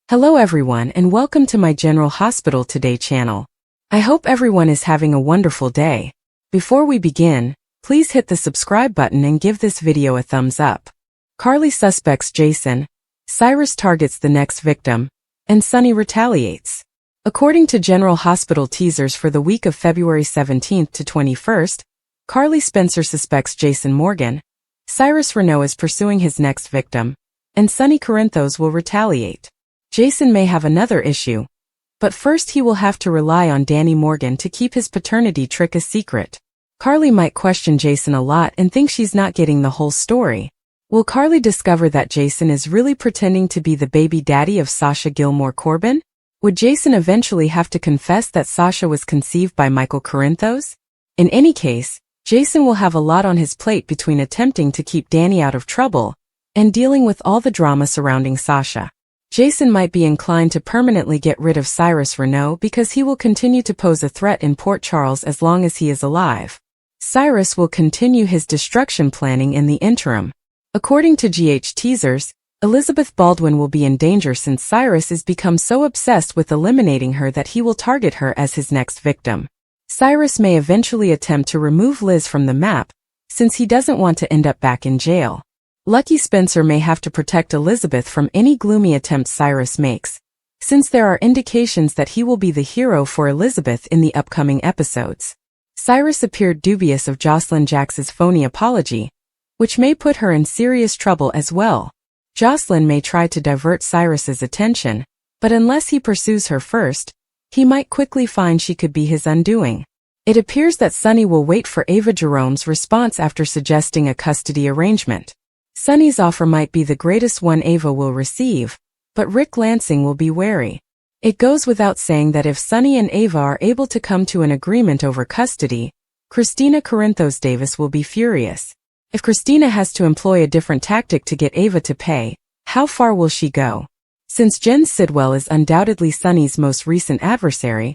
Hello everyone and welcome to my General Hospital Today channel. I hope everyone is having a wonderful day. Before we begin, please hit the subscribe button and give this video a thumbs up. Carly suspects Josslyn, Cyrus targets the next victim, and Sonny retaliates. According to General Hospital teasers for the week of February 17th to 21st, Carly Spencer suspects Josslyn Morgan, Cyrus Renault is pursuing his next victim, and Sonny Corinthos will retaliate. Josslyn may have another issue, but first he will have to rely on Danny Morgan to keep his paternity trick a secret. Carly might question Josslyn a lot and think she's not getting the whole story. Will Carly discover that Josslyn is really pretending to be the baby daddy of Sasha Gilmore Corbin? Would Josslyn eventually have to confess that Sasha was conceived by Michael Corinthos? In any case, Josslyn will have a lot on his plate between attempting to keep Danny out of trouble and dealing with all the drama surrounding Sasha. Josslyn might be inclined to permanently get rid of Cyrus Renault because he will continue to pose a threat in Port Charles as long as he is alive. Cyrus will continue his destruction planning in the interim. According to GH teasers, Elizabeth Baldwin will be in danger since Cyrus has become so obsessed with eliminating her that he will target her as his next victim. Cyrus may eventually attempt to remove Liz from the map, since he doesn't want to end up back in jail. Lucky Spencer may have to protect Elizabeth from any gloomy attempts Cyrus makes, since there are indications that he will be the hero for Elizabeth in the upcoming episodes. Cyrus appeared dubious of Josslyn Jax's phony apology, which may put her in serious trouble as well. Josslyn may try to divert Cyrus's attention, but unless he pursues her first, he might quickly find she could be his undoing. It appears that Sonny will wait for Ava Jerome's response after suggesting a custody arrangement. Sonny's offer might be the greatest one Ava will receive, but Rick Lansing will be wary. It goes without saying that if Sonny and Ava are able to come to an agreement over custody, Christina Corinthos Davis will be furious. If Christina has to employ a different tactic to get Ava to pay, how far will she go? Since Jen Sidwell is undoubtedly Sonny's most recent adversary,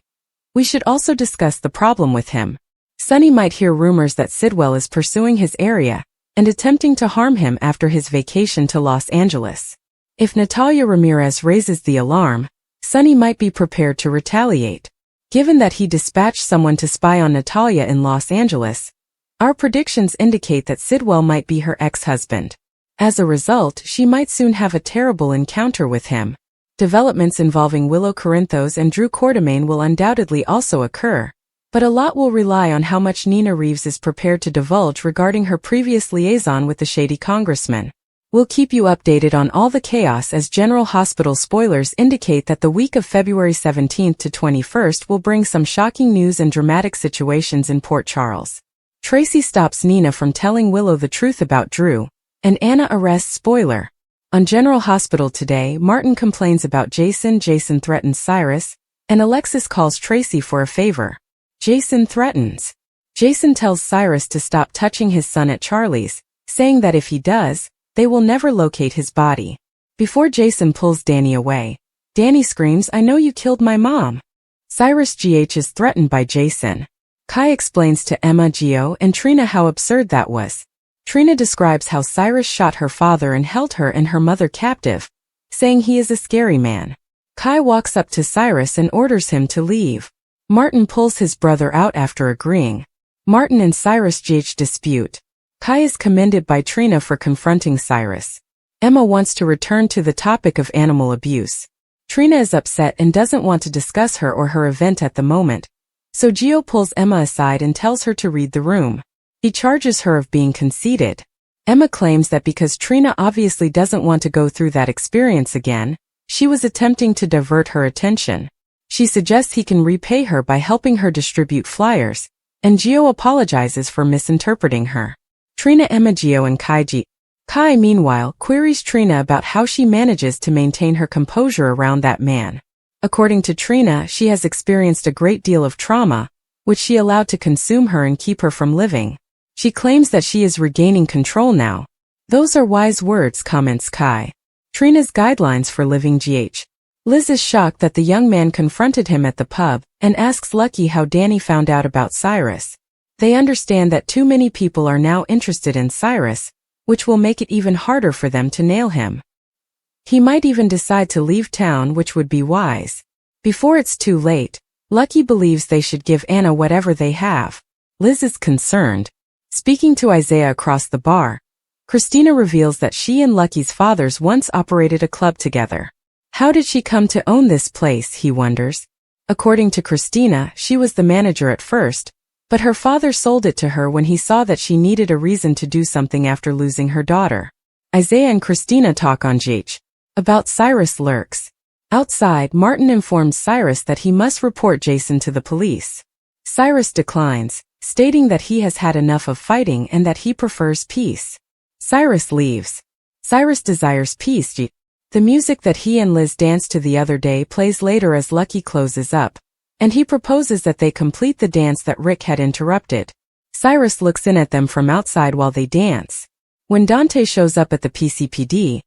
we should also discuss the problem with him. Sonny might hear rumors that Sidwell is pursuing his area and attempting to harm him after his vacation to Los Angeles. If Natalia Ramirez raises the alarm, Sonny might be prepared to retaliate. Given that he dispatched someone to spy on Natalia in Los Angeles, our predictions indicate that Sidwell might be her ex-husband. As a result, she might soon have a terrible encounter with him. Developments involving Willow Corinthos and Drew Quartermaine will undoubtedly also occur, but a lot will rely on how much Nina Reeves is prepared to divulge regarding her previous liaison with the shady congressman. We'll keep you updated on all the chaos as General Hospital spoilers indicate that the week of February 17th to 21st will bring some shocking news and dramatic situations in Port Charles. Tracy stops Nina from telling Willow the truth about Drew, and Anna arrests spoiler. On General Hospital Today, Martin complains about Josslyn threatens Cyrus, and Alexis calls Tracy for a favor. Josslyn threatens. Josslyn tells Cyrus to stop touching his son at Charlie's, saying that if he does, they will never locate his body. Before Josslyn pulls Danny away, Danny screams, "I know you killed my mom." Cyrus GH is threatened by Josslyn. Kai explains to Emma, Gio, and Trina how absurd that was. Trina describes how Cyrus shot her father and held her and her mother captive, saying he is a scary man. Kai walks up to Cyrus and orders him to leave. Martin pulls his brother out after agreeing. Martin and Cyrus GH dispute. Kai is commended by Trina for confronting Cyrus. Emma wants to return to the topic of animal abuse. Trina is upset and doesn't want to discuss her or her event at the moment, so Gio pulls Emma aside and tells her to read the room. He charges her of being conceited. Emma claims that because Trina obviously doesn't want to go through that experience again, she was attempting to divert her attention. She suggests he can repay her by helping her distribute flyers, and Gio apologizes for misinterpreting her. Trina, Emma, Gio, and Kaiji. Kai, meanwhile, queries Trina about how she manages to maintain her composure around that man. According to Trina, she has experienced a great deal of trauma, which she allowed to consume her and keep her from living. She claims that she is regaining control now. Those are wise words, comments Kai. Trina's guidelines for living GH. Liz is shocked that the young man confronted him at the pub and asks Lucky how Danny found out about Cyrus. They understand that too many people are now interested in Cyrus, which will make it even harder for them to nail him. He might even decide to leave town, which would be wise. Before it's too late, Lucky believes they should give Anna whatever they have. Liz is concerned. Speaking to Isaiah across the bar, Christina reveals that she and Lucky's fathers once operated a club together. How did she come to own this place, he wonders. According to Christina, she was the manager at first, but her father sold it to her when he saw that she needed a reason to do something after losing her daughter. Isaiah and Christina talk on GH. About Cyrus lurks. Outside, Martin informs Cyrus that he must report Jason to the police. Cyrus declines, stating that he has had enough of fighting and that he prefers peace. Cyrus leaves. Cyrus desires peace. The music that he and Liz danced to the other day plays later as Lucky closes up, and he proposes that they complete the dance that Rick had interrupted. Cyrus looks in at them from outside while they dance. When Dante shows up at the PCPD,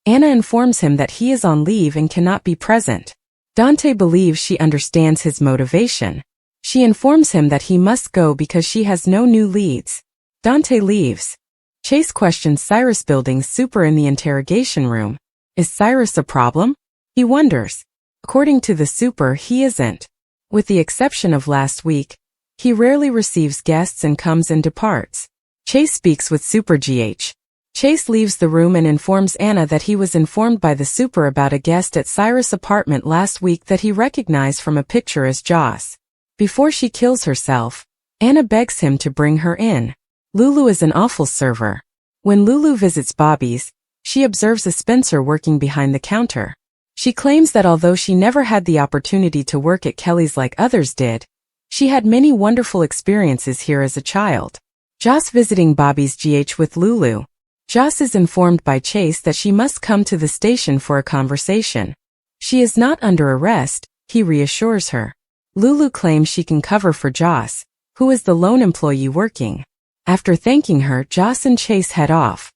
Anna informs him that he is on leave and cannot be present. Dante believes she understands his motivation. She informs him that he must go because she has no new leads. Dante leaves. Chase questions Cyrus building super in the interrogation room. Is Cyrus a problem? He wonders. According to the super, he isn't. With the exception of last week, he rarely receives guests and comes and departs. Chase speaks with Super GH. Chase leaves the room and informs Anna that he was informed by the super about a guest at Cyrus' apartment last week that he recognized from a picture as Joss. Before she kills herself, Anna begs him to bring her in. Lulu is an awful server. When Lulu visits Bobby's, she observes a Spencer working behind the counter. She claims that although she never had the opportunity to work at Kelly's like others did, she had many wonderful experiences here as a child. Joss visiting Bobby's GH with Lulu. Joss is informed by Chase that she must come to the station for a conversation. She is not under arrest, he reassures her. Lulu claims she can cover for Joss, who is the lone employee working. After thanking her, Joss and Chase head off.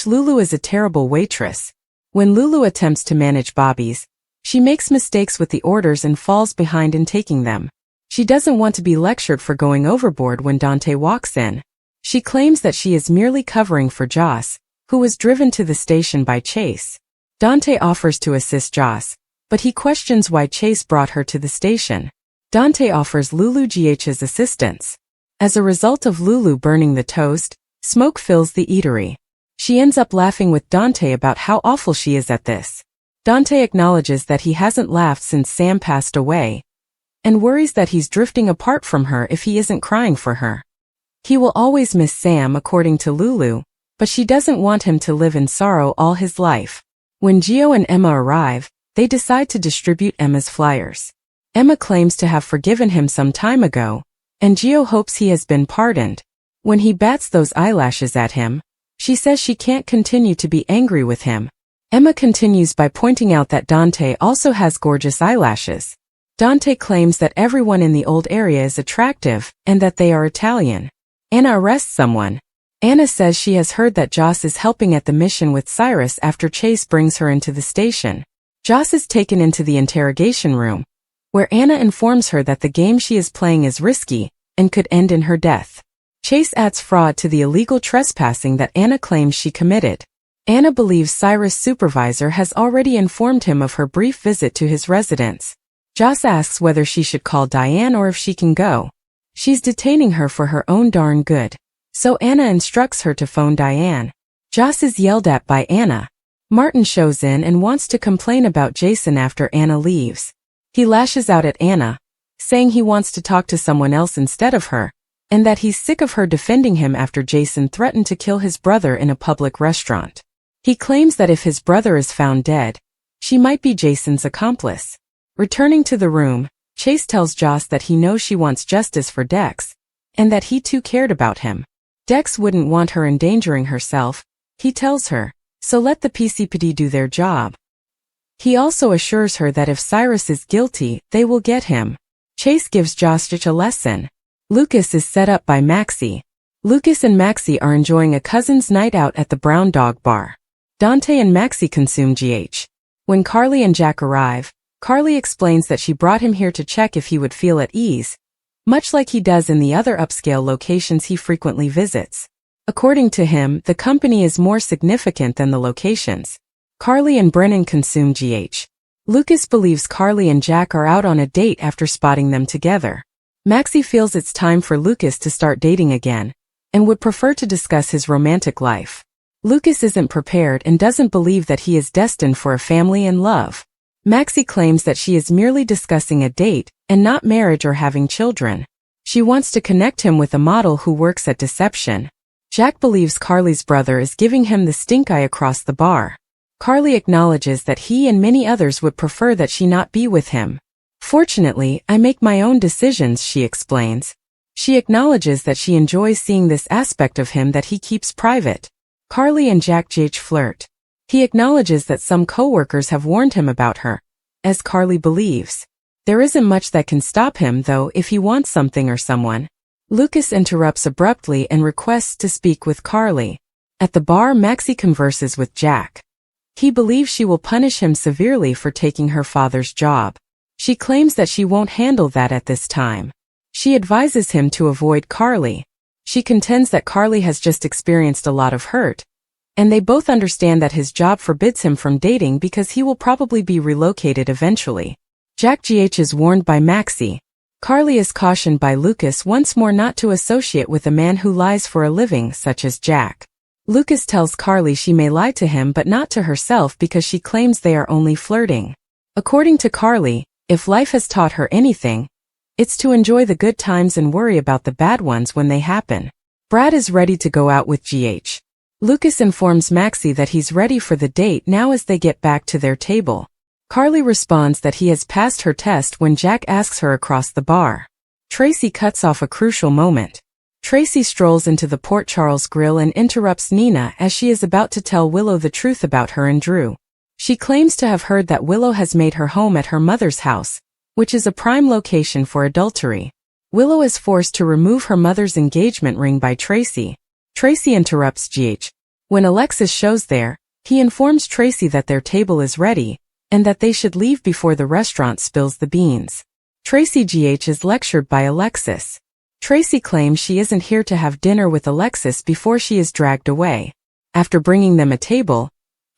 Lulu is a terrible waitress. When Lulu attempts to manage Bobby's, she makes mistakes with the orders and falls behind in taking them. She doesn't want to be lectured for going overboard when Dante walks in. She claims that she is merely covering for Joss, who was driven to the station by Chase. Dante offers to assist Joss, but he questions why Chase brought her to the station. Dante offers Lulu GH's assistance. As a result of Lulu burning the toast, smoke fills the eatery. She ends up laughing with Dante about how awful she is at this. Dante acknowledges that he hasn't laughed since Sam passed away, and worries that he's drifting apart from her if he isn't crying for her. He will always miss Sam according to Lulu, but she doesn't want him to live in sorrow all his life. When Gio and Emma arrive, they decide to distribute Emma's flyers. Emma claims to have forgiven him some time ago, and Gio hopes he has been pardoned. When he bats those eyelashes at him, she says she can't continue to be angry with him. Emma continues by pointing out that Dante also has gorgeous eyelashes. Dante claims that everyone in the old area is attractive, and that they are Italian. Anna arrests someone. Anna says she has heard that Joss is helping at the mission with Cyrus after Chase brings her into the station. Joss is taken into the interrogation room, where Anna informs her that the game she is playing is risky, and could end in her death. Chase adds fraud to the illegal trespassing that Anna claims she committed. Anna believes Cyrus' supervisor has already informed him of her brief visit to his residence. Joss asks whether she should call Diane or if she can go. She's detaining her for her own darn good, so Anna instructs her to phone Diane. Joss is yelled at by Anna. Martin shows in and wants to complain about Jason after Anna leaves. He lashes out at Anna, saying he wants to talk to someone else instead of her, and that he's sick of her defending him after Jason threatened to kill his brother in a public restaurant. He claims that if his brother is found dead, she might be Jason's accomplice. Returning to the room, Chase tells Joss that he knows she wants justice for Dex, and that he too cared about him. Dex wouldn't want her endangering herself, he tells her, so let the PCPD do their job. He also assures her that if Cyrus is guilty, they will get him. Chase gives Joss a lesson. Lucas is set up by Maxie. Lucas and Maxie are enjoying a cousin's night out at the Brown Dog Bar. Dante and Maxie consume GH. When Carly and Jack arrive, Carly explains that she brought him here to check if he would feel at ease, much like he does in the other upscale locations he frequently visits. According to him, the company is more significant than the locations. Carly and Brennan consume GH. Lucas believes Carly and Jack are out on a date after spotting them together. Maxie feels it's time for Lucas to start dating again, and would prefer to discuss his romantic life. Lucas isn't prepared and doesn't believe that he is destined for a family and love. Maxie claims that she is merely discussing a date, and not marriage or having children. She wants to connect him with a model who works at Deception. Jack believes Carly's brother is giving him the stink eye across the bar. Carly acknowledges that he and many others would prefer that she not be with him. Fortunately, I make my own decisions, she explains. She acknowledges that she enjoys seeing this aspect of him that he keeps private. Carly and Jack flirt. He acknowledges that some co-workers have warned him about her, as Carly believes. There isn't much that can stop him though if he wants something or someone. Lucas interrupts abruptly and requests to speak with Carly. At the bar, Maxie converses with Jack. He believes she will punish him severely for taking her father's job. She claims that she won't handle that at this time. She advises him to avoid Carly. She contends that Carly has just experienced a lot of hurt, and they both understand that his job forbids him from dating because he will probably be relocated eventually. Jack is warned by Maxie. Carly is cautioned by Lucas once more not to associate with a man who lies for a living such as Jack. Lucas tells Carly she may lie to him but not to herself because she claims they are only flirting. According to Carly, if life has taught her anything, it's to enjoy the good times and worry about the bad ones when they happen. Brad is ready to go out with GH. Lucas informs Maxie that he's ready for the date now as they get back to their table. Carly responds that he has passed her test when Jack asks her across the bar. Tracy cuts off a crucial moment. Tracy strolls into the Port Charles Grill and interrupts Nina as she is about to tell Willow the truth about her and Drew. She claims to have heard that Willow has made her home at her mother's house, which is a prime location for adultery. Willow is forced to remove her mother's engagement ring by Tracy. Tracy interrupts GH. When Alexis shows there, he informs Tracy that their table is ready, and that they should leave before the restaurant spills the beans. Tracy is lectured by Alexis. Tracy claims she isn't here to have dinner with Alexis before she is dragged away. After bringing them a table,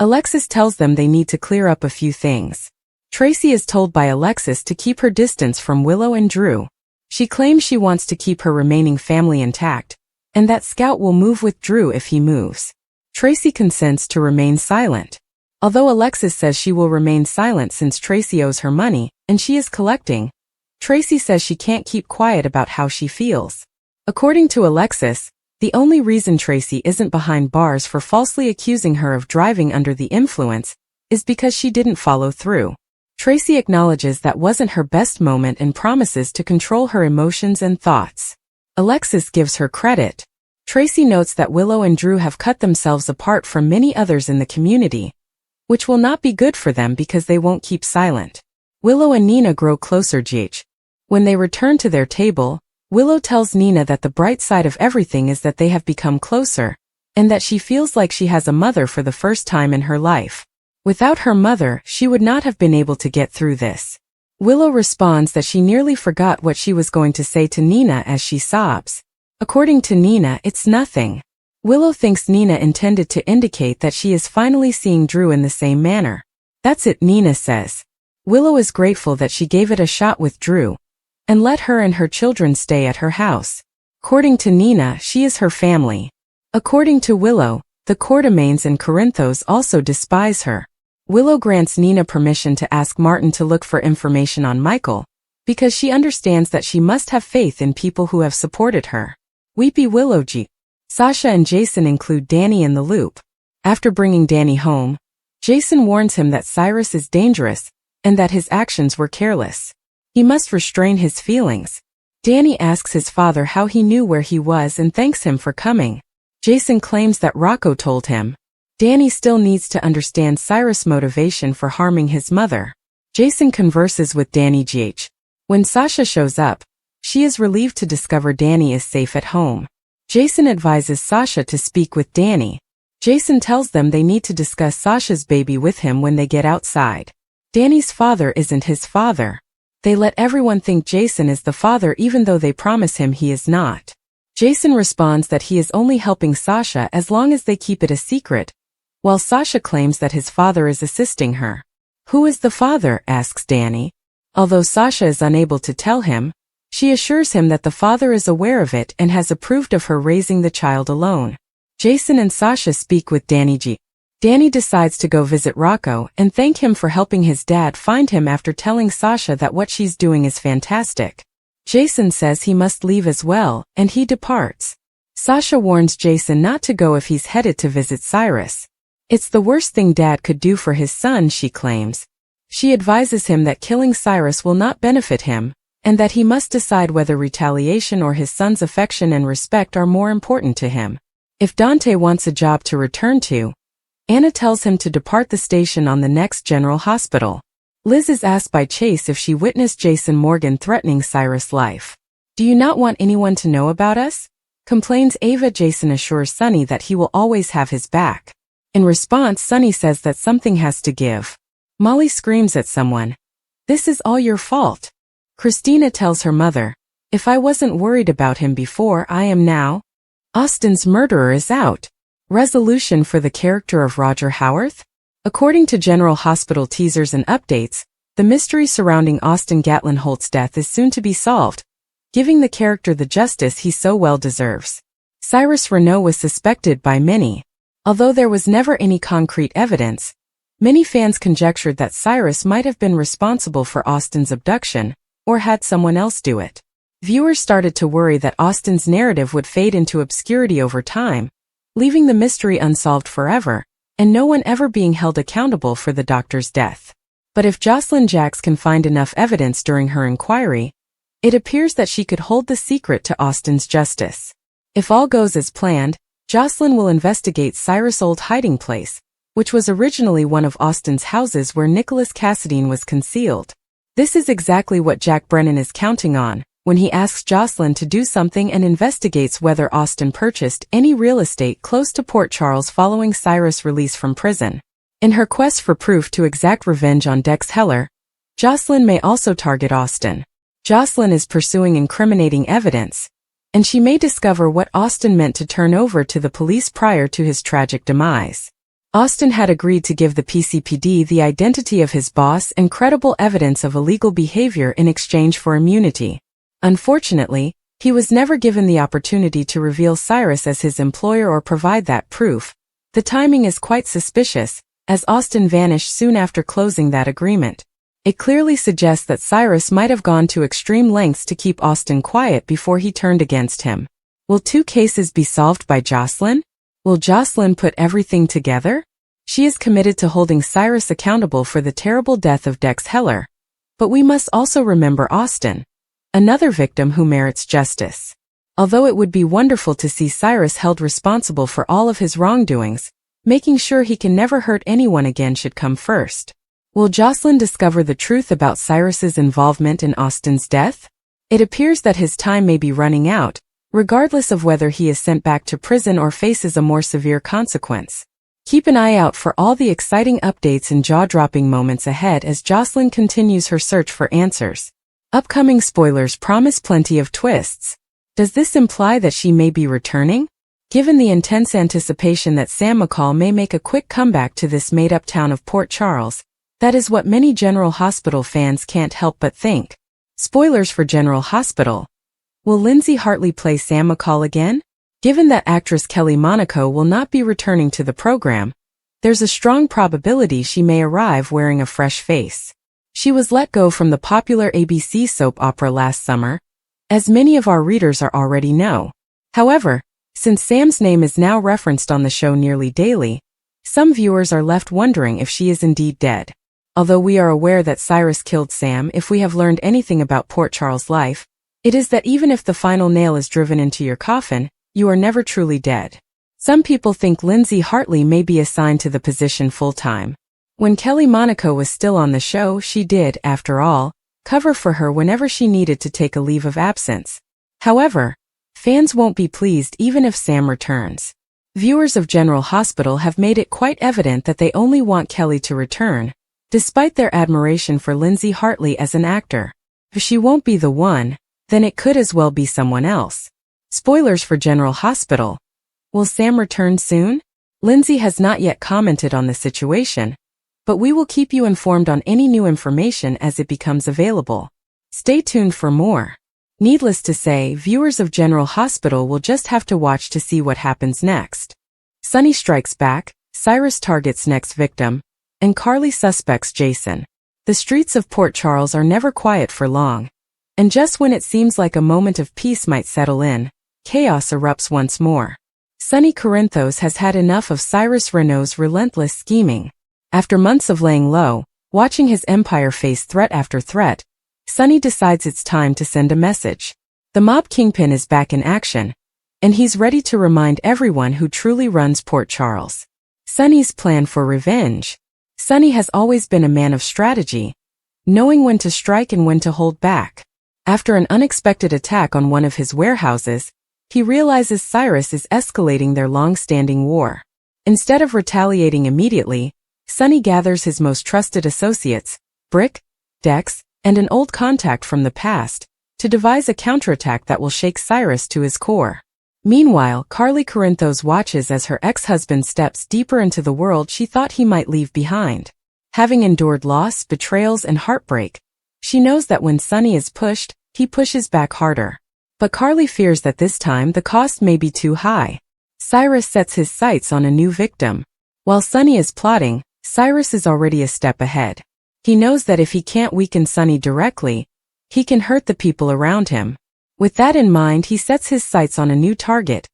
Alexis tells them they need to clear up a few things. Tracy is told by Alexis to keep her distance from Willow and Drew. She claims she wants to keep her remaining family intact, and that Scout will move with Drew if he moves. Tracy consents to remain silent. Although Alexis says she will remain silent since Tracy owes her money, and she is collecting, Tracy says she can't keep quiet about how she feels. According to Alexis, the only reason Tracy isn't behind bars for falsely accusing her of driving under the influence is because she didn't follow through. Tracy acknowledges that wasn't her best moment and promises to control her emotions and thoughts. Alexis gives her credit. Tracy notes that Willow and Drew have cut themselves apart from many others in the community, which will not be good for them because they won't keep silent. Willow and Nina grow closer. When they return to their table, Willow tells Nina that the bright side of everything is that they have become closer, and that she feels like she has a mother for the first time in her life. Without her mother, she would not have been able to get through this. Willow responds that she nearly forgot what she was going to say to Nina as she sobs. According to Nina, it's nothing. Willow thinks Nina intended to indicate that she is finally seeing Drew in the same manner. That's it, Nina says. Willow is grateful that she gave it a shot with Drew, and let her and her children stay at her house. According to Nina, she is her family. According to Willow, the Quartermaines and Corinthos also despise her. Willow grants Nina permission to ask Martin to look for information on Michael, because she understands that she must have faith in people who have supported her. Weepy Willow Sasha and Jason include Danny in the loop. After bringing Danny home, Jason warns him that Cyrus is dangerous, and that his actions were careless. He must restrain his feelings. Danny asks his father how he knew where he was and thanks him for coming. Jason claims that Rocco told him. Danny still needs to understand Cyrus' motivation for harming his mother. Jason converses with Danny. When Sasha shows up, she is relieved to discover Danny is safe at home. Jason advises Sasha to speak with Danny. Jason tells them they need to discuss Sasha's baby with him when they get outside. Danny's father isn't his father. They let everyone think Jason is the father even though they promise him he is not. Jason responds that he is only helping Sasha as long as they keep it a secret, while Sasha claims that his father is assisting her. Who is the father? Asks Danny. Although Sasha is unable to tell him, she assures him that the father is aware of it and has approved of her raising the child alone. Jason and Sasha speak with Danny G. Danny decides to go visit Rocco and thank him for helping his dad find him after telling Sasha that what she's doing is fantastic. Jason says he must leave as well, and he departs. Sasha warns Jason not to go if he's headed to visit Cyrus. It's the worst thing Dad could do for his son, she claims. She advises him that killing Cyrus will not benefit him, and that he must decide whether retaliation or his son's affection and respect are more important to him. If Dante wants a job to return to, Anna tells him to depart the station on the next General Hospital. Liz is asked by Chase if she witnessed Jason Morgan threatening Cyrus' life. Do you not want anyone to know about us? Complains Ava. Jason assures Sonny that he will always have his back. In response, Sonny says that something has to give. Molly screams at someone. This is all your fault. Christina tells her mother, if I wasn't worried about him before, I am now. Austin's murderer is out. Resolution for the character of Roger Howarth? According to General Hospital teasers and updates, the mystery surrounding Austin Gatlin Holt's death is soon to be solved, giving the character the justice he so well deserves. Cyrus Renault was suspected by many. Although there was never any concrete evidence, many fans conjectured that Cyrus might have been responsible for Austin's abduction, or had someone else do it. Viewers started to worry that Austin's narrative would fade into obscurity over time, leaving the mystery unsolved forever, and no one ever being held accountable for the doctor's death. But if Josslyn Jax can find enough evidence during her inquiry, it appears that she could hold the secret to Austin's justice. If all goes as planned, Josslyn will investigate Cyrus' old hiding place, which was originally one of Austin's houses where Nicholas Cassadine was concealed. This is exactly what Jack Brennan is counting on when he asks Josslyn to do something and investigates whether Austin purchased any real estate close to Port Charles following Cyrus' release from prison. In her quest for proof to exact revenge on Dex Heller, Josslyn may also target Austin. Josslyn is pursuing incriminating evidence, and she may discover what Austin meant to turn over to the police prior to his tragic demise. Austin had agreed to give the PCPD the identity of his boss and credible evidence of illegal behavior in exchange for immunity. Unfortunately, he was never given the opportunity to reveal Cyrus as his employer or provide that proof. The timing is quite suspicious, as Austin vanished soon after closing that agreement. It clearly suggests that Cyrus might have gone to extreme lengths to keep Austin quiet before he turned against him. Will two cases be solved by Josslyn? Will Josslyn put everything together? She is committed to holding Cyrus accountable for the terrible death of Dex Heller. But we must also remember Austin, another victim who merits justice. Although it would be wonderful to see Cyrus held responsible for all of his wrongdoings, making sure he can never hurt anyone again should come first. Will Josslyn discover the truth about Cyrus's involvement in Austin's death? It appears that his time may be running out, regardless of whether he is sent back to prison or faces a more severe consequence. Keep an eye out for all the exciting updates and jaw-dropping moments ahead as Josslyn continues her search for answers. Upcoming spoilers promise plenty of twists. Does this imply that she may be returning? Given the intense anticipation that Sam McCall may make a quick comeback to this made-up town of Port Charles, that is what many General Hospital fans can't help but think. Spoilers for General Hospital. Will Lindsay Hartley play Sam McCall again? Given that actress Kelly Monaco will not be returning to the program, there's a strong probability she may arrive wearing a fresh face. She was let go from the popular ABC soap opera last summer, as many of our readers already know. However, since Sam's name is now referenced on the show nearly daily, some viewers are left wondering if she is indeed dead. Although we are aware that Cyrus killed Sam, if we have learned anything about Port Charles' life, it is that even if the final nail is driven into your coffin, you are never truly dead. Some people think Lindsay Hartley may be assigned to the position full-time. When Kelly Monaco was still on the show, she did, after all, cover for her whenever she needed to take a leave of absence. However, fans won't be pleased even if Sam returns. Viewers of General Hospital have made it quite evident that they only want Kelly to return, despite their admiration for Lindsay Hartley as an actor. If she won't be the one, then it could as well be someone else. Spoilers for General Hospital. Will Sam return soon? Lindsay has not yet commented on the situation, but we will keep you informed on any new information as it becomes available. Stay tuned for more. Needless to say, viewers of General Hospital will just have to watch to see what happens next. Sonny strikes back, Cyrus targets next victim, and Carly suspects Jason. The streets of Port Charles are never quiet for long, and just when it seems like a moment of peace might settle in, chaos erupts once more. Sonny Corinthos has had enough of Cyrus Renault's relentless scheming. After months of laying low, watching his empire face threat after threat, Sonny decides it's time to send a message. The mob kingpin is back in action, and he's ready to remind everyone who truly runs Port Charles. Sonny's plan for revenge. Sonny has always been a man of strategy, knowing when to strike and when to hold back. After an unexpected attack on one of his warehouses, he realizes Cyrus is escalating their long-standing war. Instead of retaliating immediately, Sonny gathers his most trusted associates, Brick, Dex, and an old contact from the past, to devise a counterattack that will shake Cyrus to his core. Meanwhile, Carly Corinthos watches as her ex-husband steps deeper into the world she thought he might leave behind. Having endured loss, betrayals, and heartbreak, she knows that when Sonny is pushed, he pushes back harder. But Carly fears that this time the cost may be too high. Cyrus sets his sights on a new victim. While Sonny is plotting, Cyrus is already a step ahead. He knows that if he can't weaken Sonny directly, he can hurt the people around him. With that in mind, he sets his sights on a new target,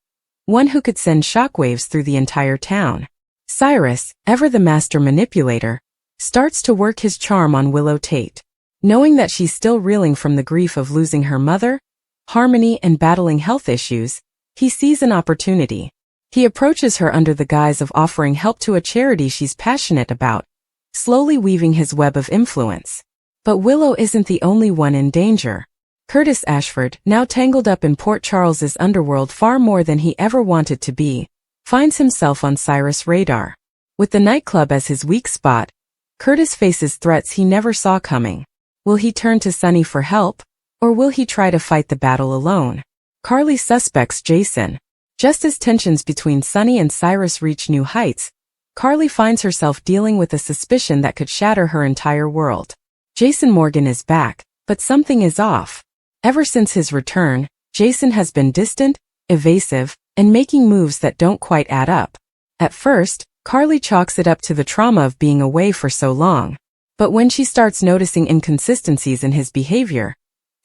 one who could send shockwaves through the entire town. Cyrus, ever the master manipulator, starts to work his charm on Willow Tate. Knowing that she's still reeling from the grief of losing her mother, Harmony, and battling health issues, he sees an opportunity. He approaches her under the guise of offering help to a charity she's passionate about, slowly weaving his web of influence. But Willow isn't the only one in danger. Curtis Ashford, now tangled up in Port Charles's underworld far more than he ever wanted to be, finds himself on Cyrus' radar. With the nightclub as his weak spot, Curtis faces threats he never saw coming. Will he turn to Sonny for help, or will he try to fight the battle alone? Carly suspects Jason. Just as tensions between Sonny and Cyrus reach new heights, Carly finds herself dealing with a suspicion that could shatter her entire world. Jason Morgan is back, but something is off. Ever since his return, Jason has been distant, evasive, and making moves that don't quite add up. At first, Carly chalks it up to the trauma of being away for so long. But when she starts noticing inconsistencies in his behavior,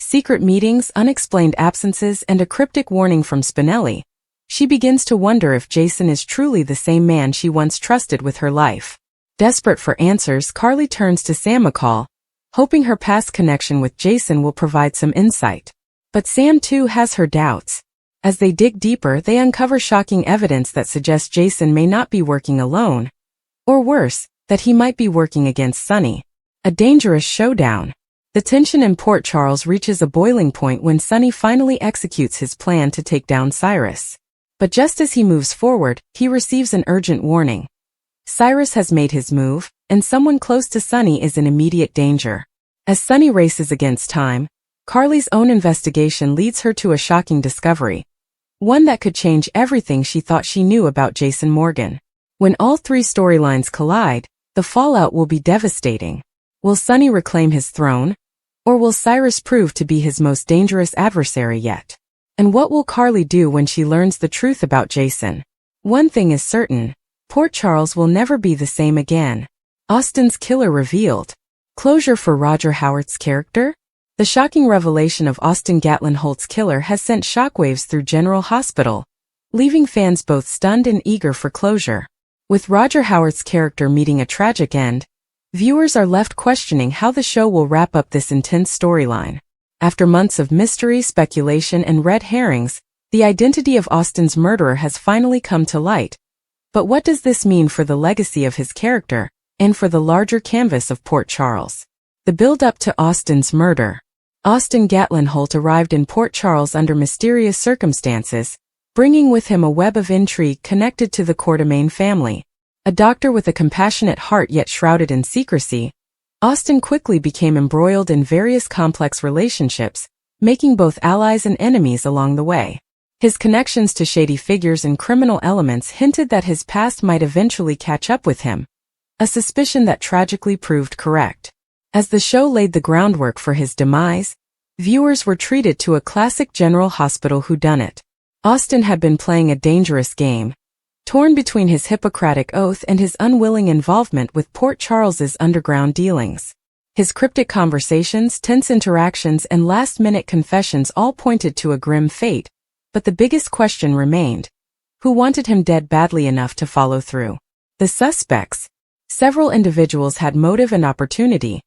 secret meetings, unexplained absences, and a cryptic warning from Spinelli, she begins to wonder if Jason is truly the same man she once trusted with her life. Desperate for answers, Carly turns to Sam McCall, hoping her past connection with Jason will provide some insight. But Sam too has her doubts. As they dig deeper, they uncover shocking evidence that suggests Jason may not be working alone, or worse, that he might be working against Sonny. A dangerous showdown. The tension in Port Charles reaches a boiling point when Sonny finally executes his plan to take down Cyrus. But just as he moves forward, he receives an urgent warning. Cyrus has made his move, and someone close to Sonny is in immediate danger. As Sonny races against time, Carly's own investigation leads her to a shocking discovery, one that could change everything she thought she knew about Jason Morgan. When all three storylines collide, the fallout will be devastating. Will Sonny reclaim his throne, or will Cyrus prove to be his most dangerous adversary yet? And what will Carly do when she learns the truth about Jason? One thing is certain, Port Charles will never be the same again. Austin's killer revealed. Closure for Roger Howarth's character? The shocking revelation of Austin Gatlin Holt's killer has sent shockwaves through General Hospital, leaving fans both stunned and eager for closure. With Roger Howarth's character meeting a tragic end, viewers are left questioning how the show will wrap up this intense storyline. After months of mystery, speculation, and red herrings, the identity of Austin's murderer has finally come to light. But what does this mean for the legacy of his character, and for the larger canvas of Port Charles? The build-up to Austin's murder. Austin Gatlin Holt arrived in Port Charles under mysterious circumstances, bringing with him a web of intrigue connected to the Courtemain family. A doctor with a compassionate heart yet shrouded in secrecy, Austin quickly became embroiled in various complex relationships, making both allies and enemies along the way. His connections to shady figures and criminal elements hinted that his past might eventually catch up with him, a suspicion that tragically proved correct. As the show laid the groundwork for his demise, viewers were treated to a classic General Hospital whodunit. Austen had been playing a dangerous game, torn between his Hippocratic oath and his unwilling involvement with Port Charles's underground dealings. His cryptic conversations, tense interactions, and last-minute confessions all pointed to a grim fate, but the biggest question remained: who wanted him dead badly enough to follow through? The suspects. Several individuals had motive and opportunity,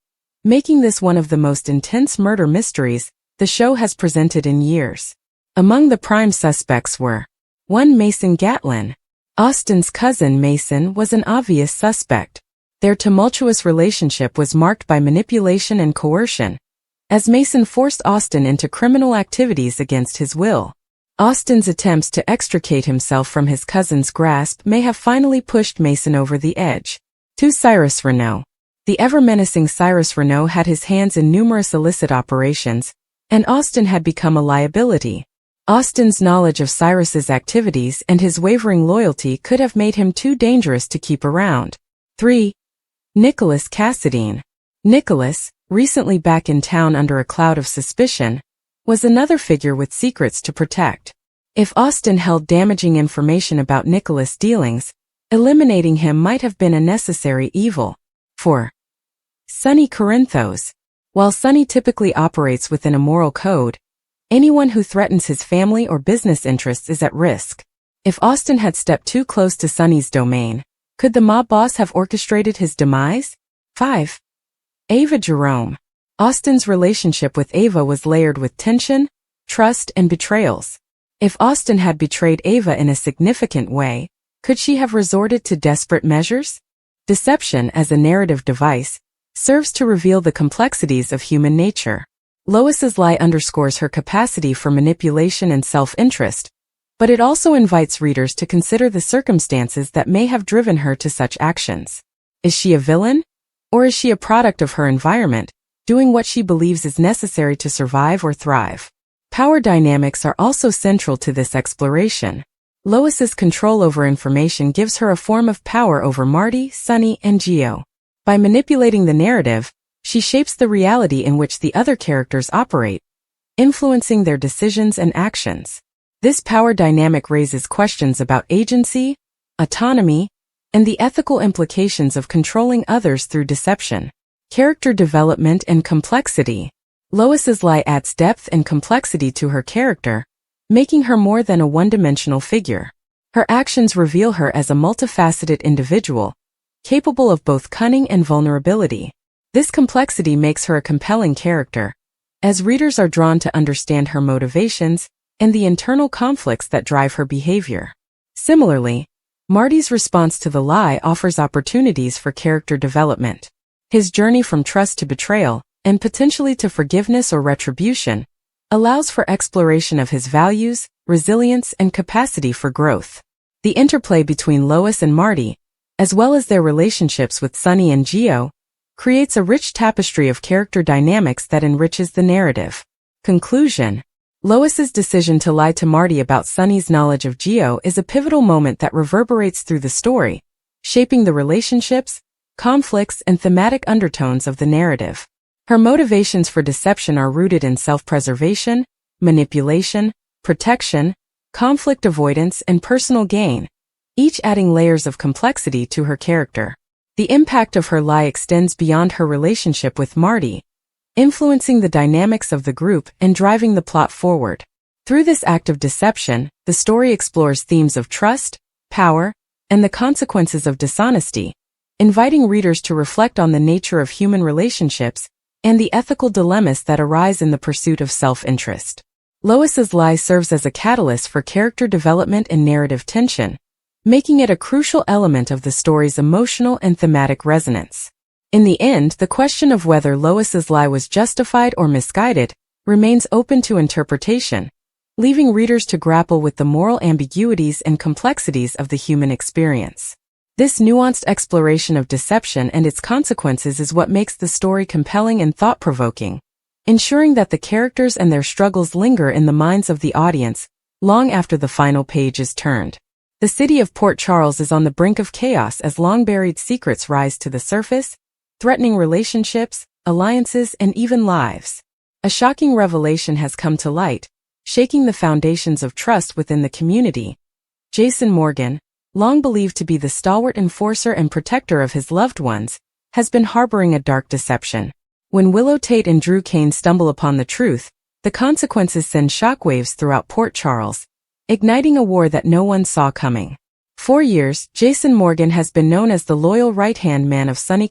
making this one of the most intense murder mysteries the show has presented in years. Among the prime suspects were 1. Mason Gatlin. Austen's cousin Mason was an obvious suspect. Their tumultuous relationship was marked by manipulation and coercion, as Mason forced Austen into criminal activities against his will. Austen's attempts to extricate himself from his cousin's grasp may have finally pushed Mason over the edge. 2. Cyrus Renaud. The ever-menacing Cyrus Renaud had his hands in numerous illicit operations, and Austen had become a liability. Austen's knowledge of Cyrus's activities and his wavering loyalty could have made him too dangerous to keep around. 3. Nicholas Cassadine. Nicholas, recently back in town under a cloud of suspicion, was another figure with secrets to protect. If Austen held damaging information about Nicholas' dealings, eliminating him might have been a necessary evil. 4. Sonny Corinthos. While Sonny typically operates within a moral code, anyone who threatens his family or business interests is at risk. If Austen had stepped too close to Sonny's domain, could the mob boss have orchestrated his demise? 5. Ava Jerome. Austen's relationship with Ava was layered with tension, trust, and betrayals. If Austen had betrayed Ava in a significant way, could she have resorted to desperate measures? Deception, as a narrative device, serves to reveal the complexities of human nature. Lois's lie underscores her capacity for manipulation and self-interest, but it also invites readers to consider the circumstances that may have driven her to such actions. Is she a villain? Or is she a product of her environment, doing what she believes is necessary to survive or thrive? Power dynamics are also central to this exploration. Lois's control over information gives her a form of power over Marty, Sonny, and Geo. By manipulating the narrative, she shapes the reality in which the other characters operate, influencing their decisions and actions. This power dynamic raises questions about agency, autonomy, and the ethical implications of controlling others through deception. Character development and complexity. Lois's lie adds depth and complexity to her character, making her more than a one-dimensional figure. Her actions reveal her as a multifaceted individual, capable of both cunning and vulnerability. This complexity makes her a compelling character, as readers are drawn to understand her motivations and the internal conflicts that drive her behavior. Similarly, Marty's response to the lie offers opportunities for character development. His journey from trust to betrayal, and potentially to forgiveness or retribution, allows for exploration of his values, resilience, and capacity for growth. The interplay between Lois and Marty, as well as their relationships with Sonny and Geo, creates a rich tapestry of character dynamics that enriches the narrative. Conclusion. Lois's decision to lie to Marty about Sonny's knowledge of Geo is a pivotal moment that reverberates through the story, shaping the relationships, conflicts, and thematic undertones of the narrative. Her motivations for deception are rooted in self-preservation, manipulation, protection, conflict avoidance, and personal gain, each adding layers of complexity to her character. The impact of her lie extends beyond her relationship with Marty, influencing the dynamics of the group and driving the plot forward. Through this act of deception, the story explores themes of trust, power, and the consequences of dishonesty, inviting readers to reflect on the nature of human relationships and the ethical dilemmas that arise in the pursuit of self-interest. Lois's lie serves as a catalyst for character development and narrative tension, making it a crucial element of the story's emotional and thematic resonance. In the end, the question of whether Lois's lie was justified or misguided remains open to interpretation, leaving readers to grapple with the moral ambiguities and complexities of the human experience. This nuanced exploration of deception and its consequences is what makes the story compelling and thought-provoking, ensuring that the characters and their struggles linger in the minds of the audience long after the final page is turned. The city of Port Charles is on the brink of chaos as long-buried secrets rise to the surface, threatening relationships, alliances, and even lives. A shocking revelation has come to light, shaking the foundations of trust within the community. Josslyn Morgan, long believed to be the stalwart enforcer and protector of his loved ones, has been harboring a dark deception. When Willow Tate and Drew Kane stumble upon the truth, the consequences send shockwaves throughout Port Charles, igniting a war that no one saw coming. For years, Josslyn Morgan has been known as the loyal right-hand man of Sonny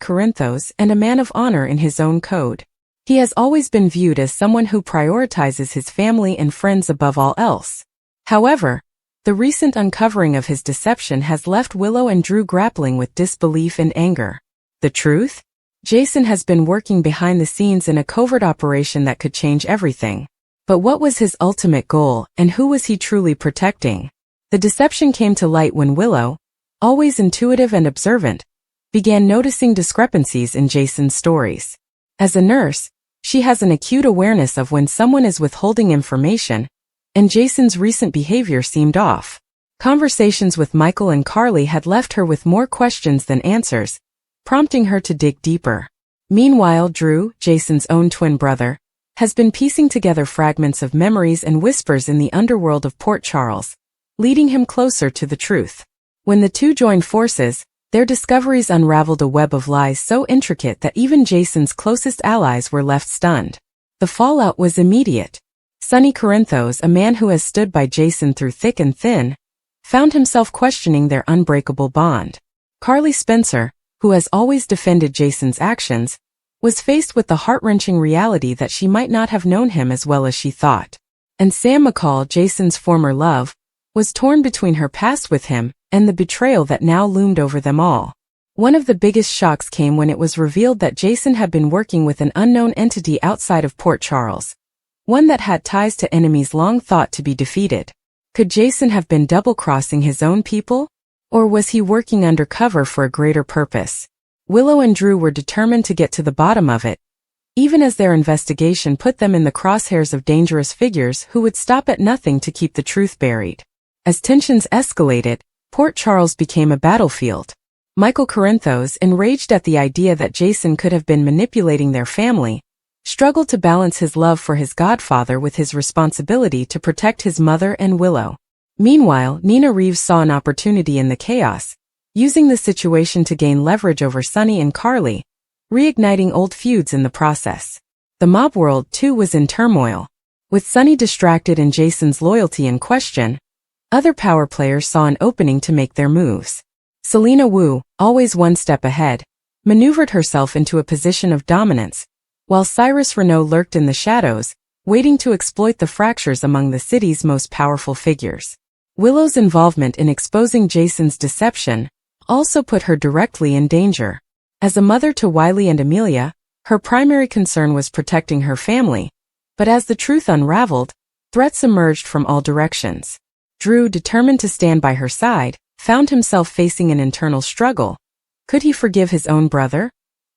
and a man of honor in his own code. He has always been viewed as someone who prioritizes his family and friends above all else. However, the recent uncovering of his deception has left Willow and Drew grappling with disbelief and anger. The truth? Josslyn has been working behind the scenes in a covert operation that could change everything. But what was his ultimate goal, and who was he truly protecting? The deception came to light when Willow, always intuitive and observant, began noticing discrepancies in Josslyn's stories. As a nurse, she has an acute awareness of when someone is withholding information, and Josslyn's recent behavior seemed off. Conversations with Michael and Carly had left her with more questions than answers, prompting her to dig deeper. Meanwhile, Drew, Josslyn's own twin brother, has been piecing together fragments of memories and whispers in the underworld of Port Charles, leading him closer to the truth. When the two joined forces, their discoveries unraveled a web of lies so intricate that even Josslyn's closest allies were left stunned. The fallout was immediate. Sonny, a man who has stood by Josslyn through thick and thin, found himself questioning their unbreakable bond. Carly Spencer, who has always defended Josslyn's actions, was faced with the heart-wrenching reality that she might not have known him as well as she thought. And Sam McCall, Josslyn's former love, was torn between her past with him and the betrayal that now loomed over them all. One of the biggest shocks came when it was revealed that Josslyn had been working with an unknown entity outside of Port Charles, one that had ties to enemies long thought to be defeated. Could Josslyn have been double-crossing his own people? Or was he working undercover for a greater purpose? Willow and Drew were determined to get to the bottom of it, even as their investigation put them in the crosshairs of dangerous figures who would stop at nothing to keep the truth buried. As tensions escalated, Port Charles became a battlefield. Michael, enraged at the idea that Josslyn could have been manipulating their family, struggled to balance his love for his godfather with his responsibility to protect his mother and Willow. Meanwhile, Nina Reeves saw an opportunity in the chaos, using the situation to gain leverage over Sonny and Carly, reigniting old feuds in the process. The mob world, too, was in turmoil. With Sonny distracted and Josslyn's loyalty in question, other power players saw an opening to make their moves. Selena Wu, always one step ahead, maneuvered herself into a position of dominance, while Cyrus lurked in the shadows, waiting to exploit the fractures among the city's most powerful figures. Willow's involvement in exposing Josslyn's deception also put her directly in danger. As a mother to Wiley and Amelia, her primary concern was protecting her family, but as the truth unraveled, threats emerged from all directions. Drew, determined to stand by her side, found himself facing an internal struggle. Could he forgive his own brother?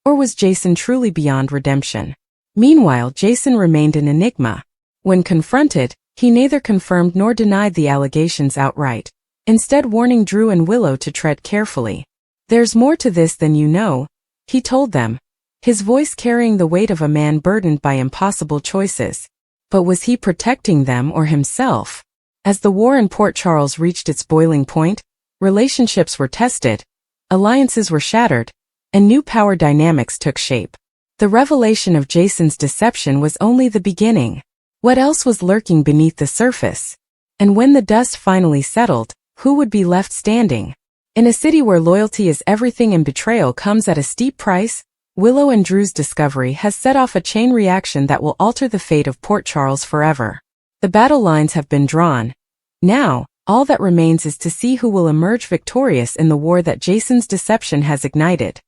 Or was Josslyn truly beyond redemption? Meanwhile, Josslyn remained an enigma. When confronted, he neither confirmed nor denied the allegations outright, instead warning Drew and Willow to tread carefully. "There's more to this than you know," he told them, his voice carrying the weight of a man burdened by impossible choices. But was he protecting them or himself? As the war in Port Charles reached its boiling point, relationships were tested, alliances were shattered, and new power dynamics took shape. The revelation of Josslyn's deception was only the beginning. What else was lurking beneath the surface? And when the dust finally settled, who would be left standing? In a city where loyalty is everything and betrayal comes at a steep price, Willow and Drew's discovery has set off a chain reaction that will alter the fate of Port Charles forever. The battle lines have been drawn. Now, all that remains is to see who will emerge victorious in the war that Josslyn's deception has ignited.